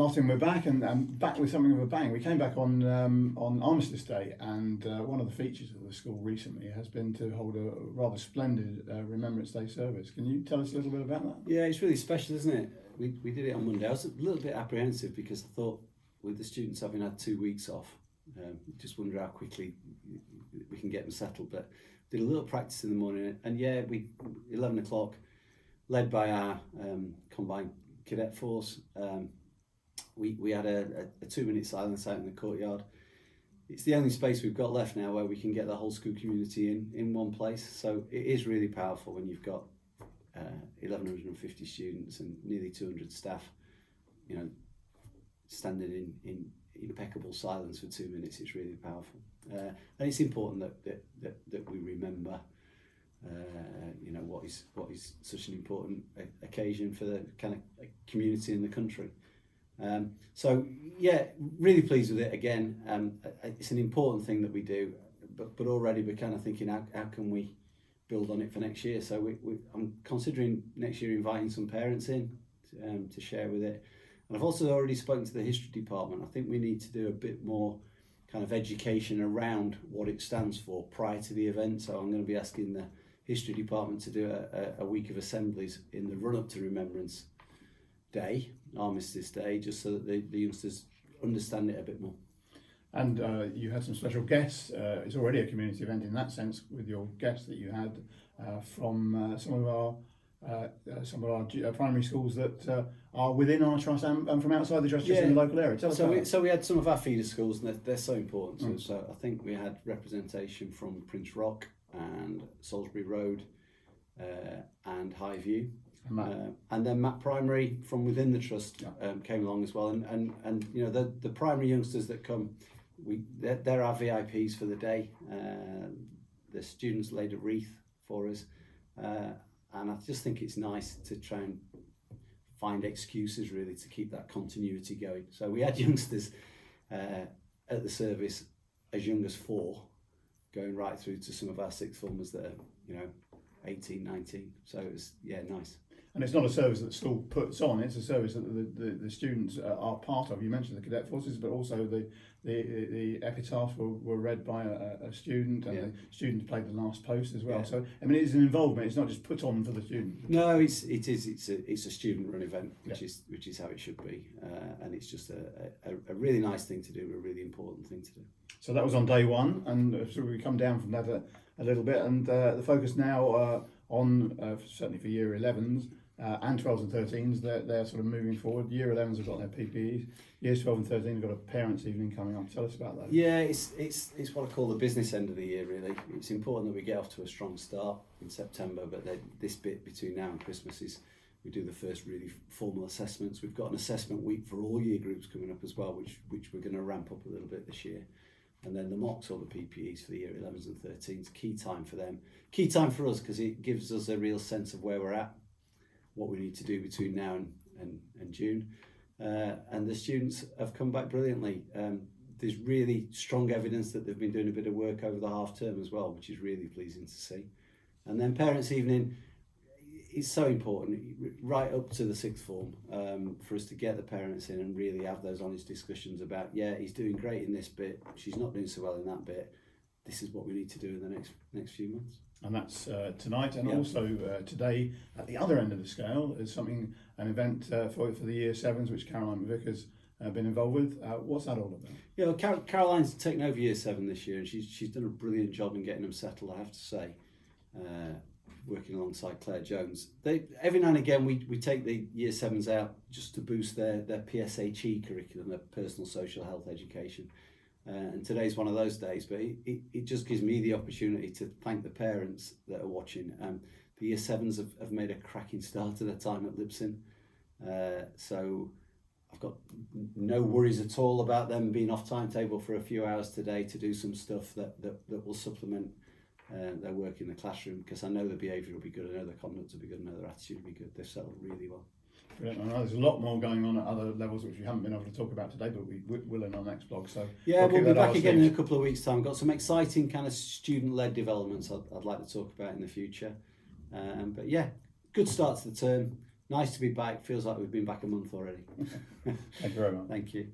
Martin, we're back and back with something of a bang. We came back on Armistice Day, and one of the features of the school recently has been to hold a rather splendid Remembrance Day service. Can you tell us a little bit about that? Yeah, it's really special, isn't it? We did it on Monday. I was a little bit apprehensive because I thought, with the students having had 2 weeks off, just wonder how quickly we can get them settled. But did a little practice in the morning, and yeah, 11 o'clock, led by our combined cadet force. We had a 2-minute silence out in the courtyard. It's the only space we've got left now where we can get the whole school community in one place. So it is really powerful when you've got 1,150 students and nearly 200 staff, standing in impeccable silence for 2 minutes. It's really powerful, and it's important that we remember what is such an important occasion for the kind of community in the country. So yeah, really pleased with it again. It's an important thing that we do, but already we're kind of thinking how can we build on it for next year. So I'm considering next year inviting some parents in to share with it. And I've also already spoken to the history department. I think we need to do a bit more kind of education around what it stands for prior to the event. So I'm going to be asking the history department to do a week of assemblies in the run-up to Remembrance Day, Armistice Day, just so that the youngsters understand it a bit more. And you had some special guests. It's already a community event in that sense, with your guests that you had from some of our primary schools that are within our trust and from outside the trust, just in the local area. Tell us about that. So we had some of our feeder schools, and they're so important to us. So I think we had representation from Prince Rock and Salisbury Road and Highview. And then Matt Primary from within the trust came along as well, and the primary youngsters that come, they're our VIPs for the day. The students laid a wreath for us, and I just think it's nice to try and find excuses really to keep that continuity going. So we had youngsters at the service as young as 4, going right through to some of our sixth formers that are 18, 19. So it was nice. And it's not a service that the school puts on, it's a service that the students are part of. You mentioned the cadet forces, but also the epitaphs were read by a student, and the students played the last post as well. Yeah. So, I mean, it's an involvement, it's not just put on for the students. No, it's a student-run event, which is how it should be. And it's just a really nice thing to do, a really important thing to do. So that was on day one, and so we come down from that a little bit, and the focus now on, certainly for year 11s, and 12s and 13s, they're sort of moving forward. Year 11s have got their PPEs. Years 12 and 13 have got a parents' evening coming up. Tell us about that. Yeah, it's what I call the business end of the year, really. It's important that we get off to a strong start in September, but then this bit between now and Christmas is we do the first really formal assessments. We've got an assessment week for all year groups coming up as well, which we're going to ramp up a little bit this year. And then the mocks or the PPEs for the year 11s and 13s, key time for them. Key time for us because it gives us a real sense of where we're at, what we need to do between now and June. And the students have come back brilliantly. There's really strong evidence that they've been doing a bit of work over the half term as well, which is really pleasing to see. And then parents' evening is so important, right up to the sixth form, for us to get the parents in and really have those honest discussions about, he's doing great in this bit, she's not doing so well in that bit. This is what we need to do in the next few months. And that's tonight, and also today at the other end of the scale is an event for the year 7s, which Caroline McVick has been involved with. What's that all about? Yeah, well, Caroline's taken over year 7 this year, and she's done a brilliant job in getting them settled, I have to say, working alongside Claire Jones. Every now and again we take the year 7s out just to boost their PSHE curriculum, their personal social health education. And today's one of those days, but it just gives me the opportunity to thank the parents that are watching. The year 7s have made a cracking start to their time at Lipson, so I've got no worries at all about them being off timetable for a few hours today to do some stuff that will supplement their work in the classroom, because I know the behaviour will be good, I know their conduct will be good, I know their attitude will be good. They've settled really well. Brilliant. I know there's a lot more going on at other levels which we haven't been able to talk about today, but we will in our next blog. So we'll be back again in a couple of weeks' time. Got some exciting kind of student-led developments I'd like to talk about in the future. But yeah, good start to the term. nice to be back. Feels like we've been back a month already. Thank you very much. Thank you.